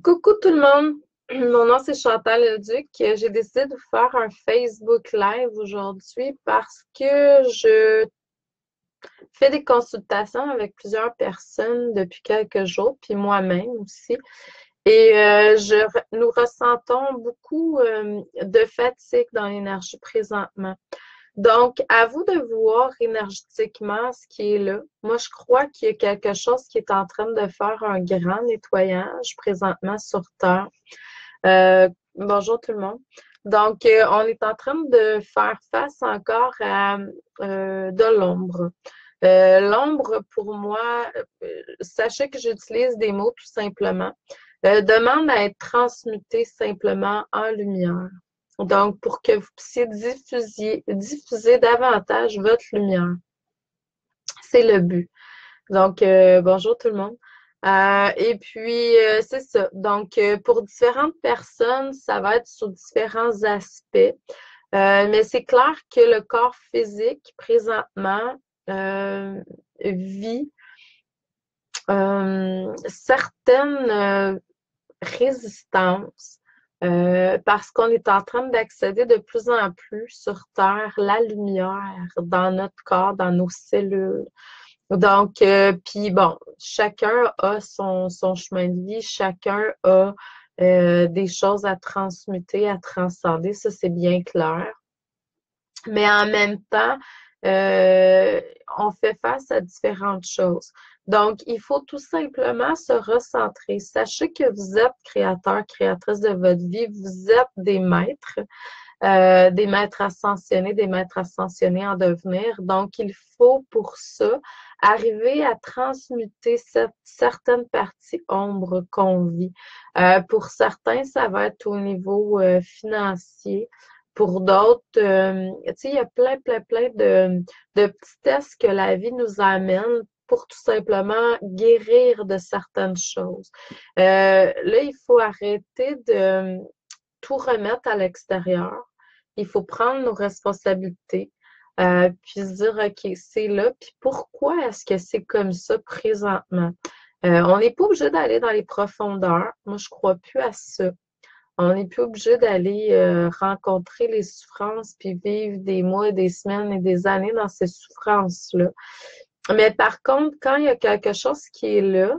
Coucou tout le monde, mon nom c'est Chantal Leduc. J'ai décidé de vous faire un Facebook Live aujourd'hui parce que je fais des consultations avec plusieurs personnes depuis quelques jours, puis moi-même aussi. Et nous ressentons beaucoup de fatigue dans l'énergie présentement. Donc, à vous de voir énergétiquement ce qui est là. Moi, je crois qu'il y a quelque chose qui est en train de faire un grand nettoyage présentement sur Terre. Bonjour tout le monde. Donc, on est en train de faire face encore à de l'ombre. L'ombre, pour moi, sachez que j'utilise des mots tout simplement, demande à être transmuté simplement en lumière. Donc, pour que vous puissiez diffuser davantage votre lumière. C'est le but. Donc, bonjour tout le monde. Et puis, c'est ça. Donc, pour différentes personnes, ça va être sur différents aspects. Mais c'est clair que le corps physique, présentement, vit certaines résistances parce qu'on est en train d'accéder de plus en plus sur Terre la lumière dans notre corps, dans nos cellules. Donc, puis bon, chacun a son chemin de vie, chacun a des choses à transmuter, à transcender, ça c'est bien clair. Mais en même temps, on fait face à différentes choses. Donc, il faut tout simplement se recentrer. Sachez que vous êtes créateur, créatrice de votre vie, vous êtes des maîtres ascensionnés en devenir. Donc, il faut pour ça arriver à transmuter certaines parties ombres qu'on vit. Pour certains, ça va être au niveau financier. Pour d'autres, tu sais, il y a plein de petits tests que la vie nous amène pour tout simplement guérir de certaines choses. Là, il faut arrêter de tout remettre à l'extérieur. Il faut prendre nos responsabilités, puis se dire, OK, c'est là, puis pourquoi est-ce que c'est comme ça présentement? On n'est pas obligé d'aller dans les profondeurs. Moi, je crois plus à ça. On n'est plus obligé d'aller rencontrer les souffrances puis vivre des mois, des semaines et des années dans ces souffrances-là. Mais par contre, quand il y a quelque chose qui est là,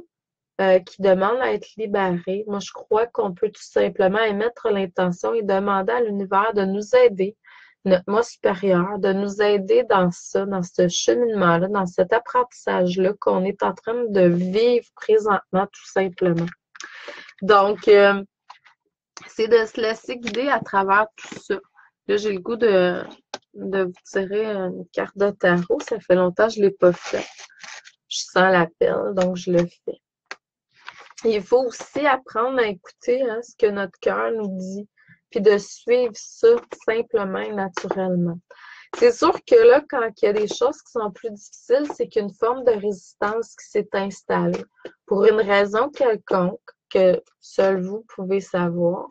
qui demande à être libéré, moi, je crois qu'on peut tout simplement émettre l'intention et demander à l'univers de nous aider, notre moi supérieur, de nous aider dans ça, dans ce cheminement-là, dans cet apprentissage-là qu'on est en train de vivre présentement, tout simplement. Donc, c'est de se laisser guider à travers tout ça. Là, j'ai le goût de vous tirer une carte de tarot. Ça fait longtemps que je ne l'ai pas fait. Je sens l'appel, donc je le fais. Il faut aussi apprendre à écouter ce que notre cœur nous dit, puis de suivre ça simplement et naturellement. C'est sûr que là, quand il y a des choses qui sont plus difficiles, c'est qu'une forme de résistance qui s'est installée pour une raison quelconque que seul vous pouvez savoir.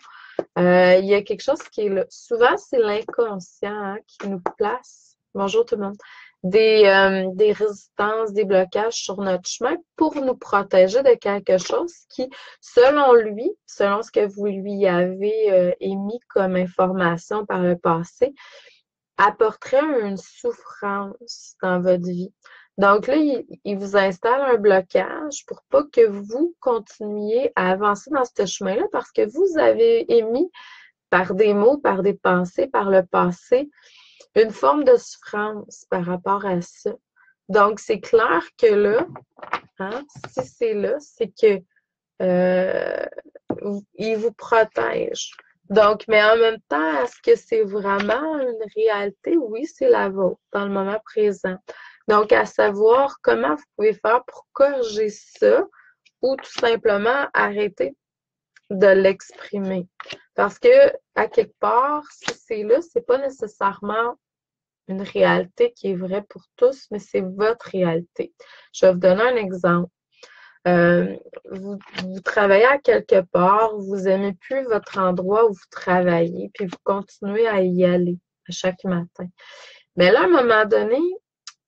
Il y a quelque chose qui est là. Souvent, c'est l'inconscient qui nous place. Bonjour tout le monde. Des résistances, des blocages sur notre chemin pour nous protéger de quelque chose qui, selon lui, selon ce que vous lui avez émis comme information par le passé, apporterait une souffrance dans votre vie. Donc là, il vous installe un blocage pour pas que vous continuiez à avancer dans ce chemin-là parce que vous avez émis par des mots, par des pensées, par le passé, une forme de souffrance par rapport à ça. Donc, c'est clair que là, si c'est là, c'est que il vous protège. Donc, mais en même temps, est-ce que c'est vraiment une réalité? Oui, c'est la vôtre dans le moment présent. Donc, à savoir comment vous pouvez faire pour corriger ça ou tout simplement arrêter de l'exprimer. Parce que, à quelque part, si c'est là, c'est pas nécessairement une réalité qui est vraie pour tous, mais c'est votre réalité. Je vais vous donner un exemple. Vous travaillez à quelque part, vous n'aimez plus votre endroit où vous travaillez, puis vous continuez à y aller à chaque matin. Mais là, à un moment donné,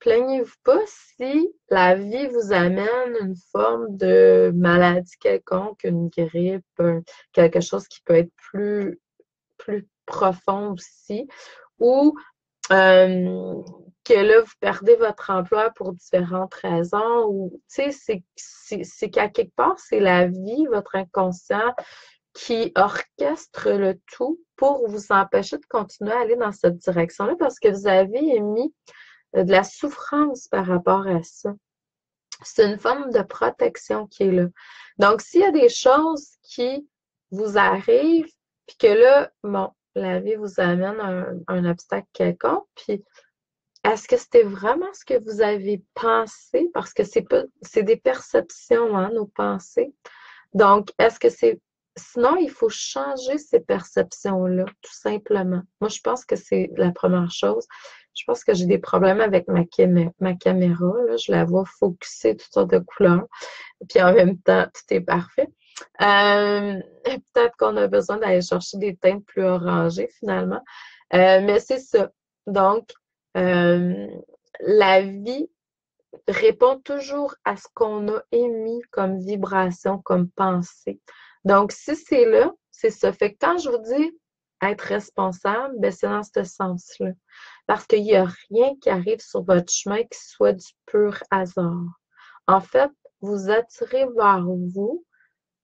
plaignez-vous pas si la vie vous amène une forme de maladie quelconque, une grippe, quelque chose qui peut être plus profond aussi, ou euh, que là, vous perdez votre emploi pour différentes raisons, ou tu sais, c'est qu'à quelque part, c'est la vie, votre inconscient, qui orchestre le tout pour vous empêcher de continuer à aller dans cette direction-là parce que vous avez émis de la souffrance par rapport à ça. C'est une forme de protection qui est là. Donc, s'il y a des choses qui vous arrivent, puis que là, bon, la vie vous amène un obstacle quelconque, puis est-ce que c'était vraiment ce que vous avez pensé? Parce que c'est des perceptions, hein, nos pensées. Donc, est-ce que c'est... Sinon, il faut changer ces perceptions-là, tout simplement. Moi, je pense que c'est la première chose. Je pense que j'ai des problèmes avec ma caméra. Là. Je la vois focuser toutes sortes de couleurs. Puis en même temps, tout est parfait. Peut-être qu'on a besoin d'aller chercher des teintes plus orangées, finalement. Mais c'est ça. Donc, euh, la vie répond toujours à ce qu'on a émis comme vibration, comme pensée. Donc, si c'est là, c'est ça. Fait que quand je vous dis être responsable, ben c'est dans ce sens-là. Parce qu'il n'y a rien qui arrive sur votre chemin qui soit du pur hasard. En fait, vous attirez vers vous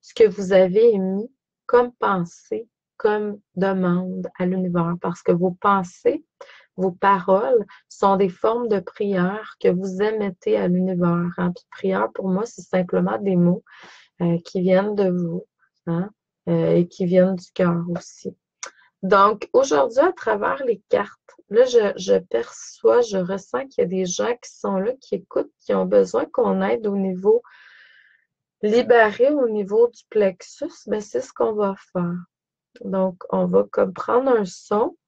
ce que vous avez émis comme pensée, comme demande à l'univers. Parce que vos pensées, vos paroles sont des formes de prière que vous émettez à l'univers. Hein. Puis prière, pour moi, c'est simplement des mots qui viennent de vous hein, et qui viennent du cœur aussi. Donc, aujourd'hui, à travers les cartes, là, je perçois, je ressens qu'il y a des gens qui sont là, qui écoutent, qui ont besoin qu'on aide au niveau libéré, au niveau du plexus. Ben, c'est ce qu'on va faire. Donc, on va comme prendre un son.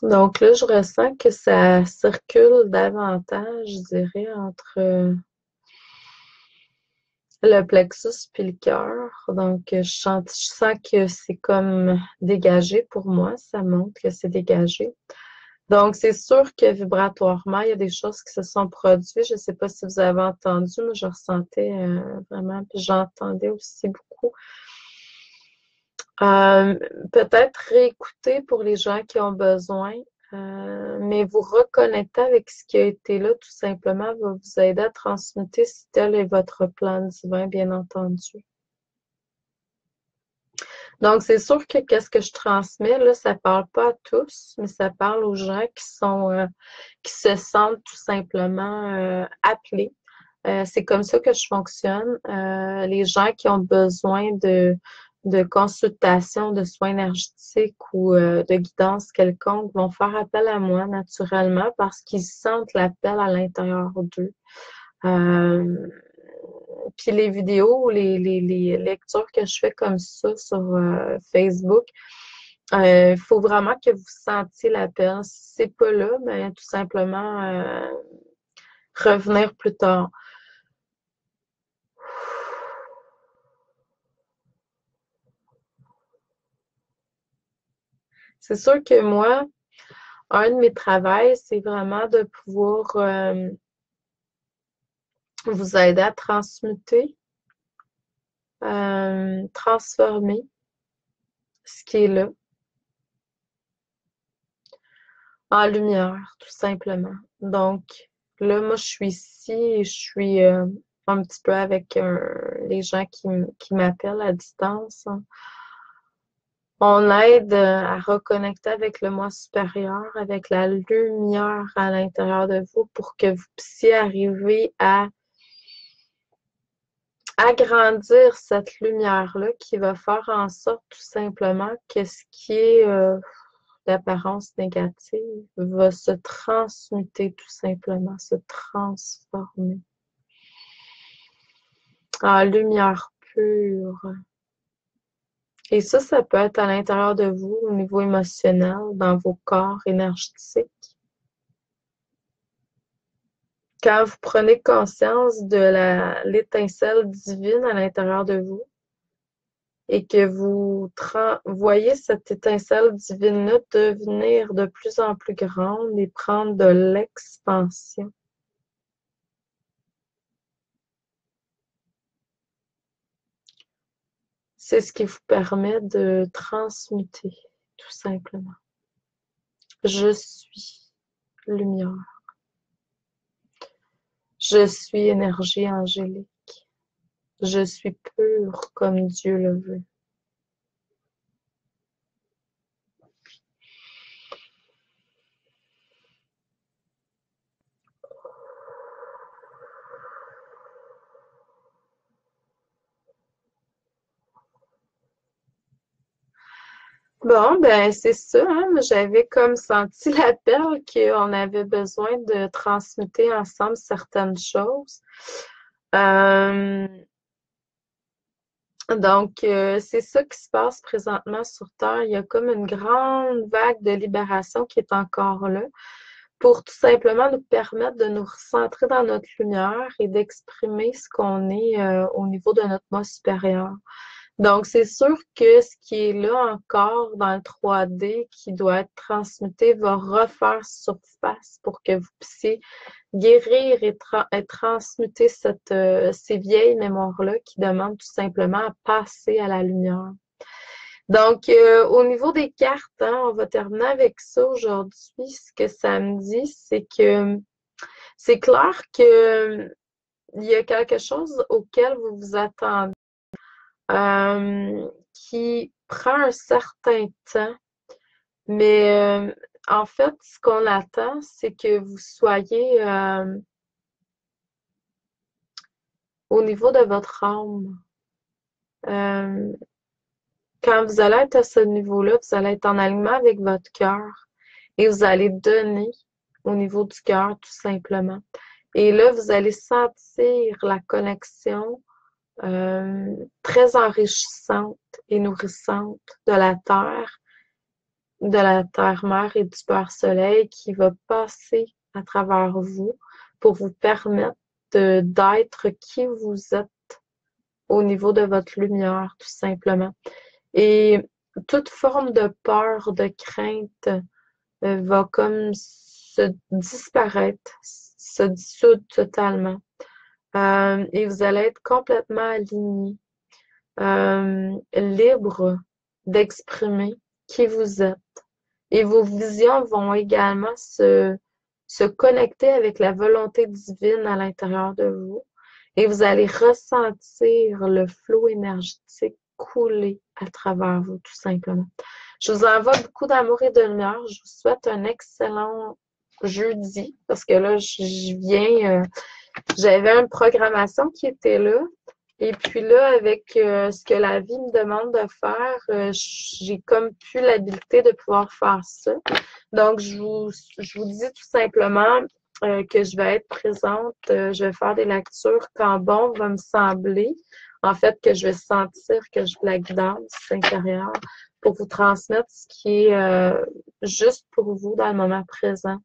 Donc là, je ressens que ça circule davantage, je dirais, entre le plexus puis le cœur. Donc, je sens que c'est comme dégagé pour moi. Ça montre que c'est dégagé. Donc, c'est sûr que vibratoirement, il y a des choses qui se sont produites. Je ne sais pas si vous avez entendu, mais je ressentais vraiment, puis j'entendais aussi beaucoup. Euh, Peut-être réécouter pour les gens qui ont besoin, mais vous reconnecter avec ce qui a été là, tout simplement, va vous aider à transmuter si tel est votre plan divin, bien entendu. Donc, c'est sûr que qu'est-ce que je transmets, là, ça parle pas à tous, mais ça parle aux gens qui se sentent tout simplement appelés. C'est comme ça que je fonctionne. Les gens qui ont besoin de consultation, de soins énergétiques ou de guidance quelconque vont faire appel à moi naturellement parce qu'ils sentent l'appel à l'intérieur d'eux. Euh, Puis les vidéos, les lectures que je fais comme ça sur Facebook, il faut vraiment que vous sentiez l'appel. Si c'est pas là, ben tout simplement revenir plus tard. C'est sûr que moi, un de mes travails, c'est vraiment de pouvoir vous aider à transmuter, transformer. ce qui est là, en lumière, tout simplement. Donc, là, moi, je suis ici et je suis un petit peu avec les gens qui m'appellent à distance, hein. On aide à reconnecter avec le moi supérieur, avec la lumière à l'intérieur de vous pour que vous puissiez arriver à agrandir cette lumière-là qui va faire en sorte tout simplement que ce qui est d'apparence négative va se transmuter tout simplement, se transformer en lumière pure. Et ça peut être à l'intérieur de vous, au niveau émotionnel, dans vos corps énergétiques. Quand vous prenez conscience de l'étincelle divine à l'intérieur de vous et que vous voyez cette étincelle divine-là devenir de plus en plus grande et prendre de l'expansion. C'est ce qui vous permet de transmuter, tout simplement. Je suis lumière. Je suis énergie angélique. Je suis pure comme Dieu le veut. Bon, ben c'est ça, hein. J'avais comme senti l'appel qu'on avait besoin de transmuter ensemble certaines choses. Euh, donc, c'est ça qui se passe présentement sur Terre. Il y a comme une grande vague de libération qui est encore là pour tout simplement nous permettre de nous recentrer dans notre lumière et d'exprimer ce qu'on est au niveau de notre moi supérieur. Donc, c'est sûr que ce qui est là encore dans le 3D qui doit être transmuté va refaire surface pour que vous puissiez guérir et transmuter ces vieilles mémoires-là qui demandent tout simplement à passer à la lumière. Donc, au niveau des cartes, hein, on va terminer avec ça aujourd'hui. Ce que ça me dit, c'est que c'est clair que il y a quelque chose auquel vous vous attendez, qui prend un certain temps, mais en fait, ce qu'on attend, c'est que vous soyez au niveau de votre âme. Euh, Quand vous allez être à ce niveau-là, vous allez être en alignement avec votre cœur et vous allez donner au niveau du cœur, tout simplement. Et là, vous allez sentir la connexion très enrichissante et nourrissante de la terre-mère et du Père-Soleil qui va passer à travers vous pour vous permettre d'être qui vous êtes au niveau de votre lumière, tout simplement. Et toute forme de peur, de crainte va comme se disparaître, se dissoudre totalement. Et vous allez être complètement aligné, libre d'exprimer qui vous êtes. Et vos visions vont également se connecter avec la volonté divine à l'intérieur de vous. Et vous allez ressentir le flot énergétique couler à travers vous, tout simplement. Je vous envoie beaucoup d'amour et de lumière. Je vous souhaite un excellent jeudi, parce que là, je viens, j'avais une programmation qui était là. Et puis là, avec ce que la vie me demande de faire, j'ai comme plus l'habilité de pouvoir faire ça. Donc, je vous dis tout simplement que je vais être présente, je vais faire des lectures quand bon va me sembler. En fait, que je vais sentir que je la guidance intérieure pour vous transmettre ce qui est juste pour vous dans le moment présent.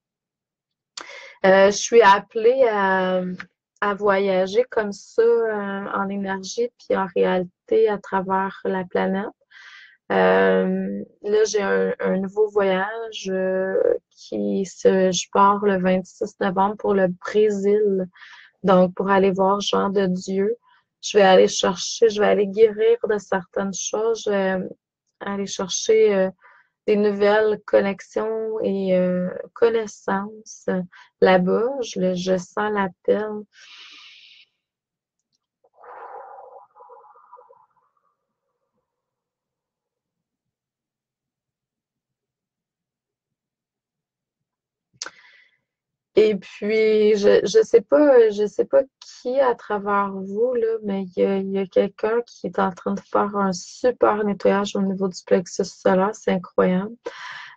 Je suis appelée à voyager comme ça en énergie puis en réalité à travers la planète. Là, j'ai un nouveau voyage je pars le 26 novembre pour le Brésil. Donc, pour aller voir Jean de Dieu, je vais aller guérir de certaines choses. aller chercher des nouvelles connexions et connaissances là-bas. Je sens l'appel. Et puis, je sais pas qui à travers vous, là, mais il y a quelqu'un qui est en train de faire un super nettoyage au niveau du plexus solaire. C'est incroyable.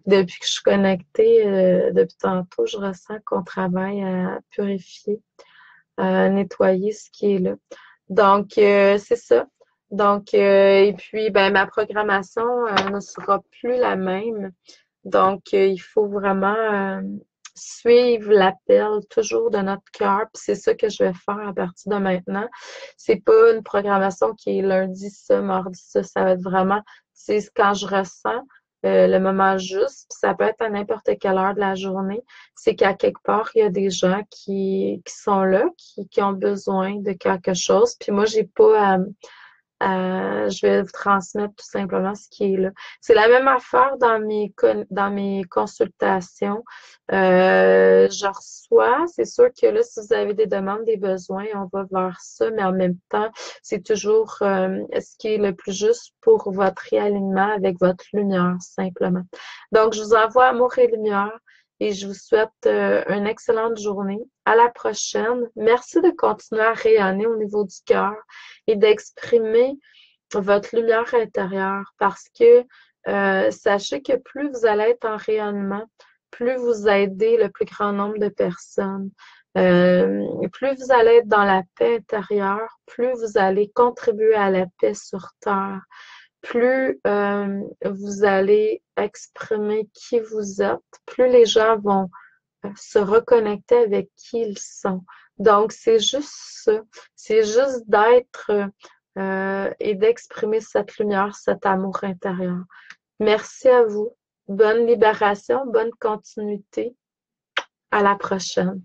Depuis que je suis connectée, depuis tantôt, je ressens qu'on travaille à purifier, à nettoyer ce qui est là. Donc, c'est ça. Donc, et puis, ben, ma programmation ne sera plus la même. Donc, il faut vraiment suivre l'appel toujours de notre cœur. Puis c'est ça que je vais faire à partir de maintenant. C'est pas une programmation qui est lundi, ça, mardi, ça. Ça va être vraiment, c'est quand je ressens le moment juste. Puis ça peut être à n'importe quelle heure de la journée. C'est qu'à quelque part, il y a des gens qui sont là, qui ont besoin de quelque chose. Puis moi, j'ai pas à je vais vous transmettre tout simplement ce qui est là. C'est la même affaire dans mes consultations. Je reçois, c'est sûr que là, si vous avez des demandes, des besoins, on va vers ça, mais en même temps, c'est toujours ce qui est le plus juste pour votre réalignement avec votre lumière, simplement. Donc, je vous envoie amour et lumière et je vous souhaite une excellente journée. À la prochaine. Merci de continuer à rayonner au niveau du cœur et d'exprimer votre lumière intérieure parce que sachez que plus vous allez être en rayonnement, plus vous aidez le plus grand nombre de personnes. Plus vous allez être dans la paix intérieure, plus vous allez contribuer à la paix sur Terre, plus vous allez exprimer qui vous êtes, plus les gens vont se reconnecter avec qui ils sont. Donc, c'est juste ça. C'est juste d'être et d'exprimer cette lumière, cet amour intérieur. Merci à vous. Bonne libération, bonne continuité. À la prochaine.